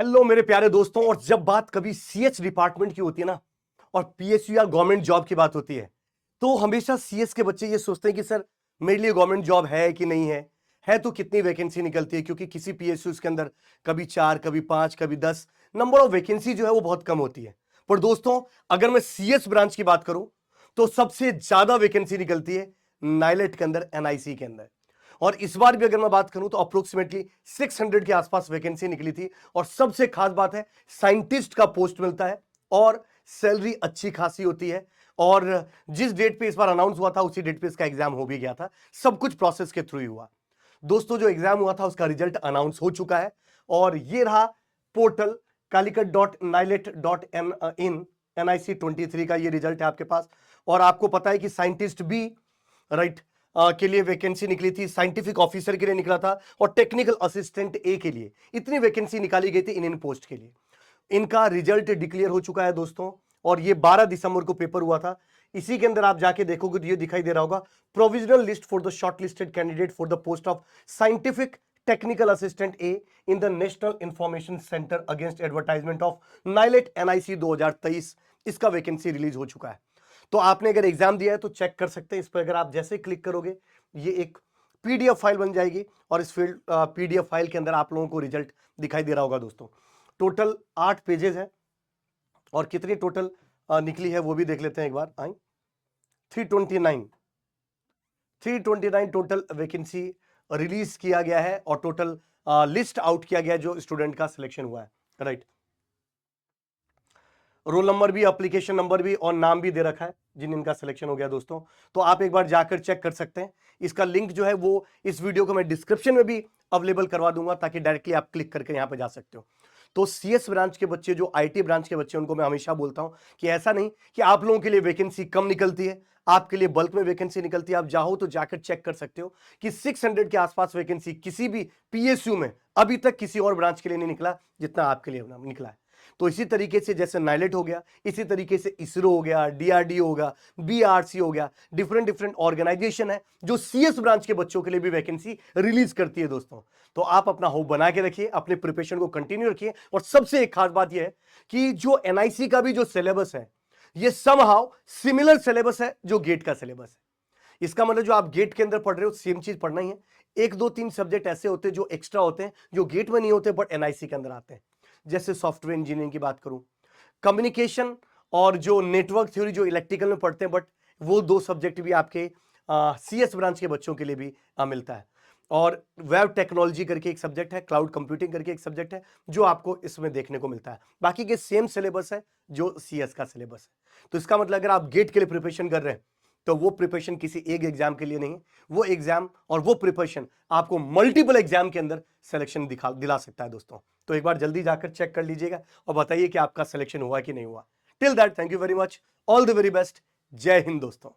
Hello मेरे प्यारे दोस्तों। और जब बात कभी सीएच डिपार्टमेंट की होती है ना, और पीएसयू या गवर्नमेंट जॉब की बात होती है, तो हमेशा सीएस के बच्चे ये सोचते हैं कि सर मेरे लिए गवर्नमेंट जॉब है कि नहीं है तो कितनी वैकेंसी निकलती है, क्योंकि किसी पीएसयू के अंदर कभी 4, कभी 5, कभी 10 नंबर ऑफ वैकेंसी जो है वो बहुत कम होती है। पर दोस्तों, अगर मैं सीएस ब्रांच की बात करूं तो सबसे ज्यादा वैकेंसी निकलती है नाइलेट के अंदर, एनआईसी के अंदर। और इस बार भी अगर मैं बात करूं तो अप्रोक्सीमेटली 600 के आसपास वैकेंसी निकली थी। और सबसे खास बात है, साइंटिस्ट का पोस्ट मिलता है और सैलरी अच्छी खासी होती है। और जिस डेट पे इस बार अनाउंस हुआ था उसी डेट पे इसका एग्जाम हो भी गया था। सब कुछ प्रोसेस के थ्रू ही हुआ। दोस्तों, जो एग्जाम हुआ था उसका रिजल्ट अनाउंस हो चुका है और ये रहा पोर्टल calicut.nilet.in NIC23 का ये रिजल्ट है आपके पास। और आपको पता है कि साइंटिस्ट बी राइट के लिए वैकेंसी निकली थी, साइंटिफिक ऑफिसर के लिए निकला था और टेक्निकल असिस्टेंट ए के लिए इतनी वैकेंसी निकाली गई थी इन पोस्ट के लिए। इनका रिजल्ट डिक्लेयर हो चुका है दोस्तों, और ये 12 दिसंबर को पेपर हुआ था। इसी के अंदर आप जाके देखोगे तो ये दिखाई दे रहा होगा, provisional list for the shortlisted candidate for the post of scientific technical assistant A in the national information centre against advertisement of NIELIT NIC 2023। इसका वैकेंसी रिलीज हो चुका है। तो आपने अगर एग्जाम दिया है तो चेक कर सकते हैं। इस पर अगर आप जैसे क्लिक करोगे ये एक पीडीएफ फाइल बन जाएगी और इस फील्ड पीडीएफ फाइल के अंदर आप लोगों को रिजल्ट दिखाई दे रहा होगा दोस्तों। टोटल 8 पेजेस है और कितनी टोटल निकली है वो भी देख लेते हैं एक बार। आई 329 टोटल वैकेंसी रिलीज किया गया है और टोटल लिस्ट आउट किया गया है जो स्टूडेंट का सिलेक्शन हुआ है। राइट, रोल नंबर भी, एप्लीकेशन नंबर भी और नाम भी दे रखा है जिन इनका सिलेक्शन हो गया दोस्तों। तो आप एक बार जाकर चेक कर सकते हैं। इसका लिंक जो है वो इस वीडियो को मैं डिस्क्रिप्शन में भी अवेलेबल करवा दूंगा ताकि डायरेक्टली आप क्लिक करके यहां पे जा सकते हो। तो सीएस ब्रांच के बच्चे, जो आईटी ब्रांच के बच्चे, उनको मैं हमेशा बोलता हूं कि ऐसा नहीं कि आप लोगों के लिए वैकेंसी कम निकलती है, आपके लिए बल्क में वैकेंसी निकलती है। आप चाहो तो जाकर चेक कर सकते हो कि 600 के आसपास वैकेंसी किसी भी पीएसयू में अभी तक किसी और ब्रांच के लिए नहीं निकला जितना आपके लिए निकला है। तो इसी तरीके से जैसे नाइलेट हो गया, इसी तरीके से इसरो हो गया, डीआरडीओ होगा, बीआरसी हो गया, डिफरेंट डिफरेंट ऑर्गेनाइजेशन है जो सीएस ब्रांच के बच्चों के लिए भी वैकेंसी रिलीज करती है दोस्तों। तो आप अपना होप बना के रखिए, अपने प्रिपरेशन को कंटिन्यू रखिए। और सबसे एक खास बात यह है कि जो एनआईसी का भी जो सिलेबस है ये समहाउ सिमिलर सिलेबस है जो गेट का सिलेबस है। इसका मतलब जो आप गेट के अंदर पढ़ रहे हो सेम चीज पढ़ना ही है। 1, 2, 3 सब्जेक्ट ऐसे होते हैं जो एक्स्ट्रा होते हैं, जो गेट में नहीं होते बट एनआईसी के अंदर आते हैं। जैसे सॉफ्टवेयर इंजीनियरिंग की बात करूं, कम्युनिकेशन और जो नेटवर्क थ्योरी जो इलेक्ट्रिकल में पढ़ते हैं, बट वो 2 सब्जेक्ट भी आपके सीएस ब्रांच के बच्चों के लिए भी मिलता है। और वेब टेक्नोलॉजी करके एक सब्जेक्ट है, क्लाउड कंप्यूटिंग करके एक सब्जेक्ट है जो आपको इसमें देखने को मिलता है। बाकी के सेम सिलेबस है जो सीएस का सिलेबस है। तो इसका मतलब अगर आप गेट के लिए प्रिपरेशन कर रहे हैं तो वो प्रिपरेशन किसी एक एग्जाम के लिए नहीं है, वो एग्जाम और वो प्रिपरेशन आपको मल्टीपल एग्जाम के अंदर सिलेक्शन दिला सकता है दोस्तों। तो एक बार जल्दी जाकर चेक कर लीजिएगा और बताइए कि आपका सिलेक्शन हुआ कि नहीं हुआ। Till that, thank you very much, all the very best, जय हिंद दोस्तों।